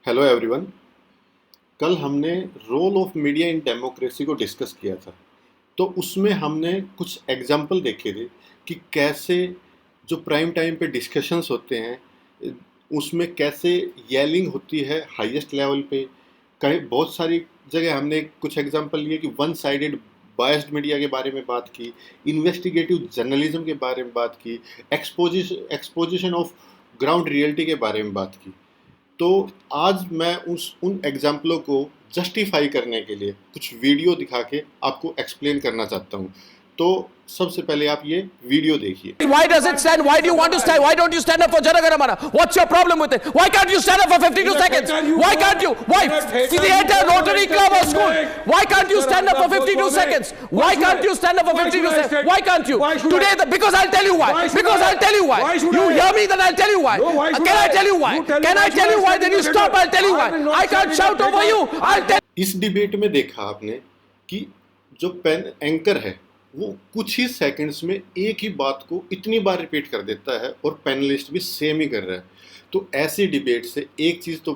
Hello everyone. कल हमने role of media in democracy को डिस्कस किया था। तो उसमें हमने कुछ एग्जाम्पल देखे थे कि कैसे जो प्राइम टाइम पे डिस्कशंस होते हैं उसमें कैसे येलिंग होती है हाईएस्ट लेवल पे। कई बहुत सारी जगह हमने कुछ एग्जाम्पल लिए कि वन साइडेड बायस्ड मीडिया के बारे में बात की, इन्वेस्टिगेटिव जर्नलिज्म के बारे में बात की, एक्सपोजिशन ऑफ ग्राउंड रियलिटी के बारे में बात की। तो आज मैं उन एग्जाम्पलों को जस्टिफाई करने के लिए कुछ वीडियो दिखा के आपको एक्सप्लेन करना चाहता हूँ। तो सबसे पहले आप ये वीडियो देखिए। Why does it stand? Why do you want to stand? Why don't you stand up for Jana Gana Mana? What's your problem with it? Why can't you stand up for 52 seconds? Why can't you? Why? See the entire Rotary Club or school. Why can't you stand up for 52 seconds? Why can't you stand up for 52 seconds? Why can't you? Today, because I'll tell you why. Because I'll tell you why. You hear me, then I'll tell you why. Can I tell you why? Can I tell you why? Then you stop. I'll tell you why. I can't shout over you. I'll tell. इस debate में देखा आपने कि जो pen anchor है वो कुछ ही seconds में एक ही बात को इतनी बार रिपीट कर देता है और पैनलिस्ट भी सेम ही कर रहा है। तो ऐसी डिबेट से एक चीज़ तो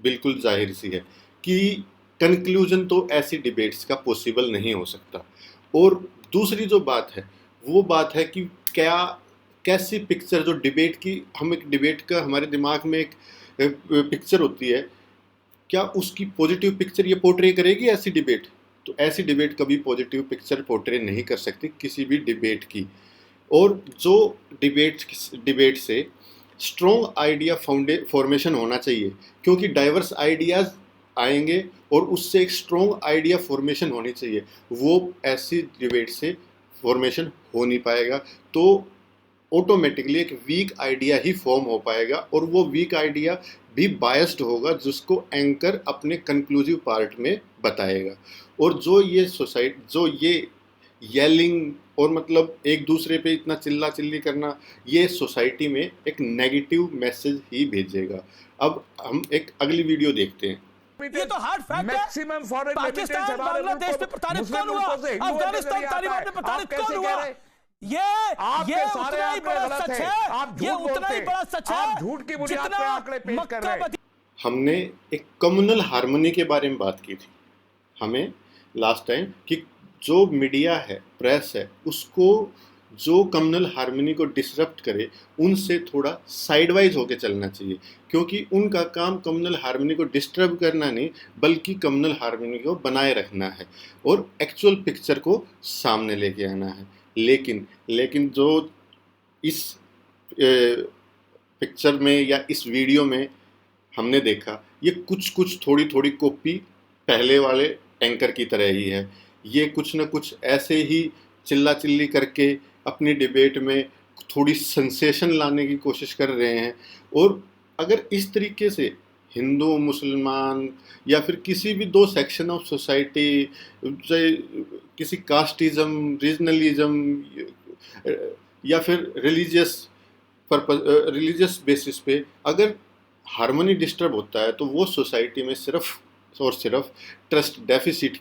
बिल्कुल जाहिर सी है कि कंक्लूजन तो ऐसी डिबेट्स का पॉसिबल नहीं हो सकता। और दूसरी जो बात है वो बात है कि क्या कैसी पिक्चर जो डिबेट की, हम एक डिबेट का हमारे दिमाग में एक पिक्चर होती है, क्या उसकी पॉजिटिव पिक्चर ये पोर्ट्रे करेगी ऐसी डिबेट? तो ऐसी डिबेट कभी पॉजिटिव पिक्चर पोर्ट्रे नहीं कर सकती किसी भी डिबेट की। और जो डिबेट से स्ट्रॉन्ग आइडिया फॉर्मेशन होना चाहिए, क्योंकि डाइवर्स आइडियाज़ आएंगे और उससे एक स्ट्रॉन्ग आइडिया फॉर्मेशन होनी चाहिए। वो ऐसी डिबेट से फॉर्मेशन हो नहीं पाएगा, तो ऑटोमेटिकली एक वीक आइडिया ही फॉर्म हो पाएगा और वो वीक आइडिया भी बायस्ड होगा, जिसको एंकर अपने कंक्लूसिव पार्ट में बताएगा। और जो ये येलिंग और मतलब एक दूसरे पे इतना चिल्ला चिल्ली करना, ये सोसाइटी में एक नेगेटिव मैसेज ही भेजेगा। अब हम एक अगली वीडियो देखते हैं। ये तो हार्ड फैक्ट है। पाकिस्तान बांग्लादेश पे प्रताड़ित कौन हुआ? अफगानिस्तान तालिबान पे प्रताड़ित कौन हुआ? ये उतना ही बड़ा सच है। ये उतना ही बड़ा सच है। झूठ की बुनियाद पे आंकड़े पेश कर रहे हैं। हमने एक कम्युनल हार्मनी के बारे में बात की थी हमें लास्ट टाइम कि जो मीडिया है, प्रेस है, उसको जो कम्युनल हार्मनी को डिसरप्ट करे उनसे थोड़ा साइडवाइज होकर चलना चाहिए, क्योंकि उनका काम कम्युनल हार्मनी को डिस्टर्ब करना नहीं बल्कि कम्युनल हार्मनी को बनाए रखना है और एक्चुअल पिक्चर को सामने लेके आना है। लेकिन जो इस पिक्चर में या इस वीडियो में हमने देखा, ये कुछ थोड़ी कॉपी पहले वाले एंकर की तरह ही है। ये कुछ न कुछ ऐसे ही चिल्ला चिल्ली करके अपनी डिबेट में थोड़ी सेंसेशन लाने की कोशिश कर रहे हैं। और अगर इस तरीके से हिंदू मुसलमान या फिर किसी भी दो सेक्शन ऑफ सोसाइटी, चाहे किसी कास्टिज्म, रीजनलिज्म या फिर रिलीजियस बेसिस पे अगर हार्मनी डिस्टर्ब होता है तो वो सोसाइटी में सिर्फ और सिर्फ ट्रस्ट डेफिसिट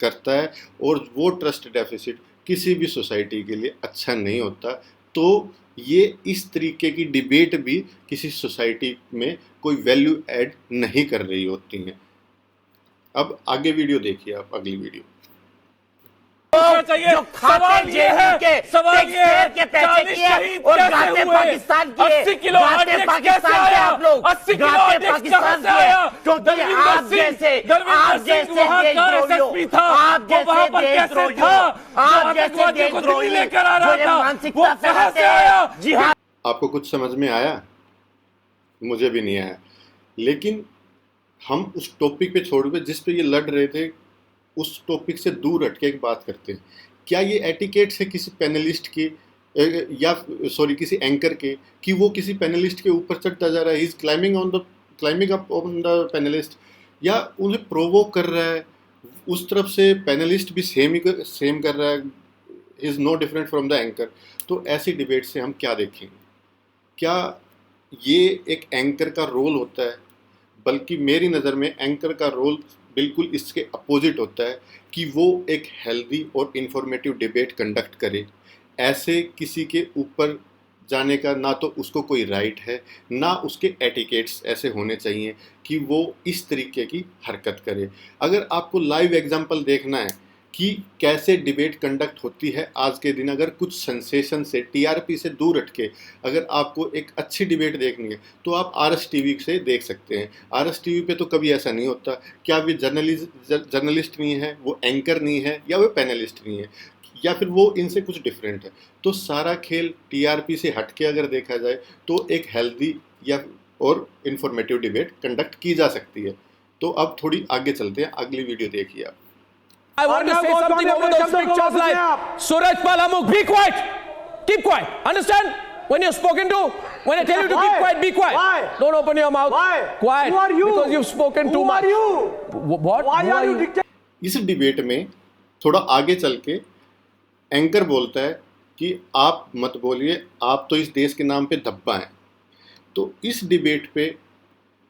करता है और वो ट्रस्ट डेफिसिट किसी भी सोसाइटी के लिए अच्छा नहीं होता। तो ये इस तरीके की डिबेट भी किसी सोसाइटी में कोई वैल्यू ऐड नहीं कर रही होती हैं। अब आगे वीडियो देखिए आप, अगली वीडियो। जो खाते जेल के के पैसे किए और गाते पाकिस्तान के 80 किलो गाते पाकिस्तान के आप लोग 80 किलो गाते पाकिस्तान के, क्योंकि आप जैसे देशद्रोहियों, आप जैसे देशद्रोहियों, आप जैसे देशद्रोही लेकर आ रहा था, मानसिकता फैलाते हैं। जी हाँ, आपको कुछ समझ में आया? मुझे भी नहीं आया। लेकिन हम उस टॉपिक पे छोड़ के जिस पे ये लड़ रहे थे उस टॉपिक से दूर हट के एक बात करते हैं। क्या ये एटिकेट से किसी पैनलिस्ट की किसी एंकर के कि वो किसी पैनलिस्ट के ऊपर चढ़ता जा रहा है, he is climbing up on the panelist, या उन्हें प्रोवोक कर रहा है? उस तरफ से पैनलिस्ट भी सेम कर रहा है, is no different from the anchor. तो ऐसी डिबेट से हम क्या देखेंगे? क्या ये एक एंकर का रोल होता है? बल्कि मेरी नज़र में एंकर का रोल बिल्कुल इसके अपोजिट होता है कि वो एक हेल्दी और इंफॉर्मेटिव डिबेट कंडक्ट करे। ऐसे किसी के ऊपर जाने का ना तो उसको कोई राइट है, ना उसके एटिकेट्स ऐसे होने चाहिए कि वो इस तरीके की हरकत करे। अगर आपको लाइव एग्जांपल देखना है कि कैसे डिबेट कंडक्ट होती है आज के दिन, अगर कुछ सेंसेशन से, टीआरपी से दूर हट के अगर आपको एक अच्छी डिबेट देखनी है तो आप आरएस टीवी से देख सकते हैं। आरएस टीवी पे तो कभी ऐसा नहीं होता। क्या वे जर्नलिस्ट नहीं है, वो एंकर नहीं है, या वो पैनलिस्ट नहीं है, या फिर वो इनसे कुछ डिफरेंट है। तो सारा खेल टीआरपी से हट के अगर देखा जाए तो एक हेल्दी या और इंफॉर्मेटिव डिबेट कंडक्ट की जा सकती है। तो अब थोड़ी आगे चलते हैं, अगली वीडियो देखिए आप। I want to say something over those pictures like Surajpal Amukh, be quiet, keep quiet, understand? When you're spoken to, when I tell you to keep quiet, be quiet. Why? Don't open your mouth. Why? Quiet. Who are you? Because you've spoken too much. Who are you? What? Why Who are you dictating? इस debate में थोड़ा आगे चल के anchor बोलता है कि आप मत बोलिए, आप तो इस देश के नाम पे धब्बा हैं। तो इस डिबेट पे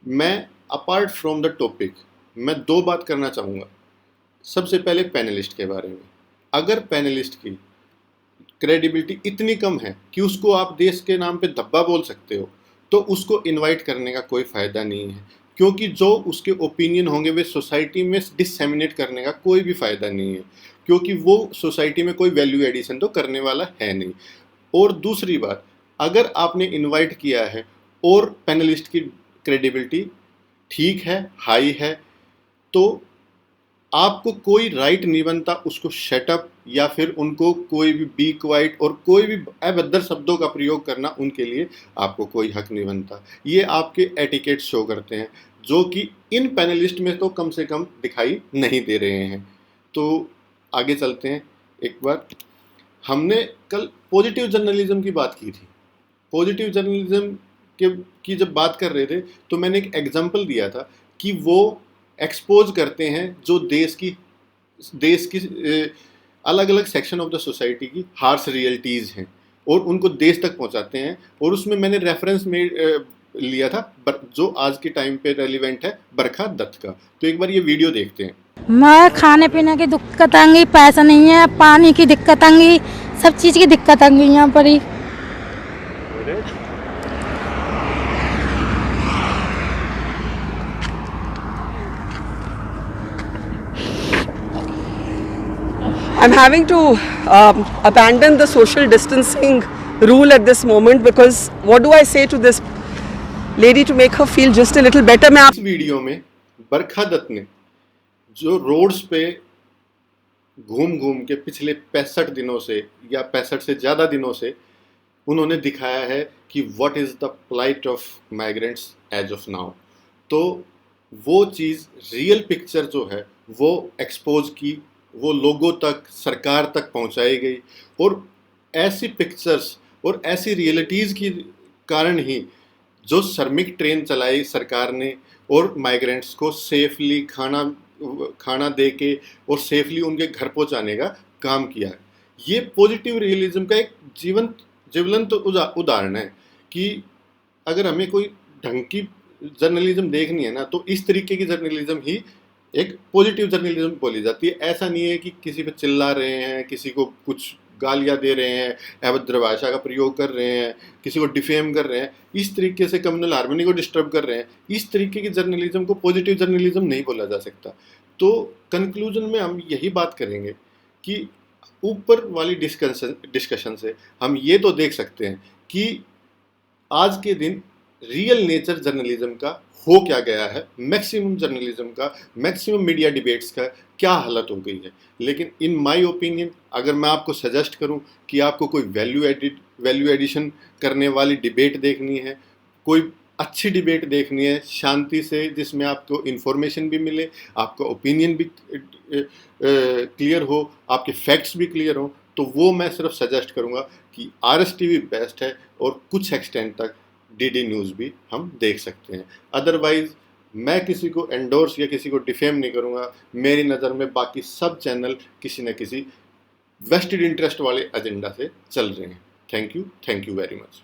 मैं अपार्ट फ्रॉम द टॉपिक मैं दो बात करना चाहूँगा। सबसे पहले पैनलिस्ट के बारे में। अगर पैनलिस्ट की क्रेडिबिलिटी इतनी कम है कि उसको आप देश के नाम पे धब्बा बोल सकते हो, तो उसको इनवाइट करने का कोई फ़ायदा नहीं है, क्योंकि जो उसके ओपिनियन होंगे वे सोसाइटी में डिससेमिनेट करने का कोई भी फ़ायदा नहीं है, क्योंकि वो सोसाइटी में कोई वैल्यू एडिशन तो करने वाला है नहीं। और दूसरी बात, अगर आपने इनवाइट किया है और पैनलिस्ट की क्रेडिबिलिटी ठीक है, हाई है, तो आपको कोई राइट नहीं बनता उसको शटअप या फिर उनको कोई भी बी क्वाइट और कोई भी अभद्र शब्दों का प्रयोग करना उनके लिए आपको कोई हक नहीं बनता। ये आपके एटिकेट शो करते हैं, जो कि इन पैनलिस्ट में तो कम से कम दिखाई नहीं दे रहे हैं। तो आगे चलते हैं। एक बार हमने कल पॉजिटिव जर्नलिज्म की बात की थी। पॉजिटिव जर्नलिज्म की जब बात कर रहे थे तो मैंने एक एग्जाम्पल दिया था कि वो एक्सपोज करते हैं जो देश की अलग अलग सेक्शन ऑफ द सोसाइटी की हार्श रियलिटीज़ हैं और उनको देश तक पहुंचाते हैं। और उसमें मैंने रेफरेंस में लिया था जो आज के टाइम पे रेलिवेंट है, बरखा दत्त का। तो एक बार ये वीडियो देखते हैं। मैं खाने पीने की दिक्कत आएंगी, पैसा नहीं है, पानी की दिक्कत आएंगी, सब चीज़ की दिक्कत आएंगी यहाँ पर ही। I'm having to abandon the social distancing rule at this moment, because what do I say to this lady to make her feel just a little better? इस वीडियो में बरखा दत्त ने जो रोड्स पे घूम घूम के पिछले 65 दिनों से या 65 से ज़्यादा दिनों से उन्होंने दिखाया है कि what is the plight of migrants as of now. तो वो चीज़, रियल पिक्चर जो है वो एक्सपोज की, वो लोगों तक, सरकार तक पहुंचाई गई। और ऐसी पिक्चर्स और ऐसी रियलिटीज़ की कारण ही जो श्रमिक ट्रेन चलाई सरकार ने और माइग्रेंट्स को सेफली खाना दे के और सेफली उनके घर पहुंचाने का काम किया। ये पॉजिटिव रियलिज्म का एक ज्वलंत उदाहरण है कि अगर हमें कोई ढंग की जर्नलिज्म देखनी है ना, तो इस तरीके की जर्नलिज्म ही एक पॉजिटिव जर्नलिज्म बोली जाती है। ऐसा नहीं है कि किसी पे चिल्ला रहे हैं, किसी को कुछ गालियाँ दे रहे हैं, अभद्र भाषा का प्रयोग कर रहे हैं, किसी को डिफेम कर रहे हैं, इस तरीके से कम्युनल हार्मनी को डिस्टर्ब कर रहे हैं। इस तरीके की जर्नलिज्म को पॉजिटिव जर्नलिज्म नहीं बोला जा सकता। तो कंक्लूजन में हम यही बात करेंगे कि ऊपर वाली डिस्कशन से हम ये तो देख सकते हैं कि आज के दिन रियल नेचर जर्नलिज्म का हो क्या गया है, मैक्सिमम जर्नलिज्म का, मैक्सिमम मीडिया डिबेट्स का क्या हालत हो गई है। लेकिन इन माय ओपिनियन, अगर मैं आपको सजेस्ट करूं कि आपको कोई वैल्यू एडिशन करने वाली डिबेट देखनी है, कोई अच्छी डिबेट देखनी है शांति से, जिसमें आपको इन्फॉर्मेशन भी मिले, आपका ओपिनियन भी क्लियर हो, आपके फैक्ट्स भी क्लियर हो, तो वो मैं सिर्फ सजेस्ट करूंगा कि आरएस टीवी बेस्ट है और कुछ एक्सटेंट तक डीडी न्यूज़ भी हम देख सकते हैं। अदरवाइज़ मैं किसी को एंडोर्स या किसी को डिफेम नहीं करूँगा। मेरी नज़र में बाकी सब चैनल किसी न किसी वेस्टेड इंटरेस्ट वाले एजेंडा से चल रहे हैं। Thank you very much.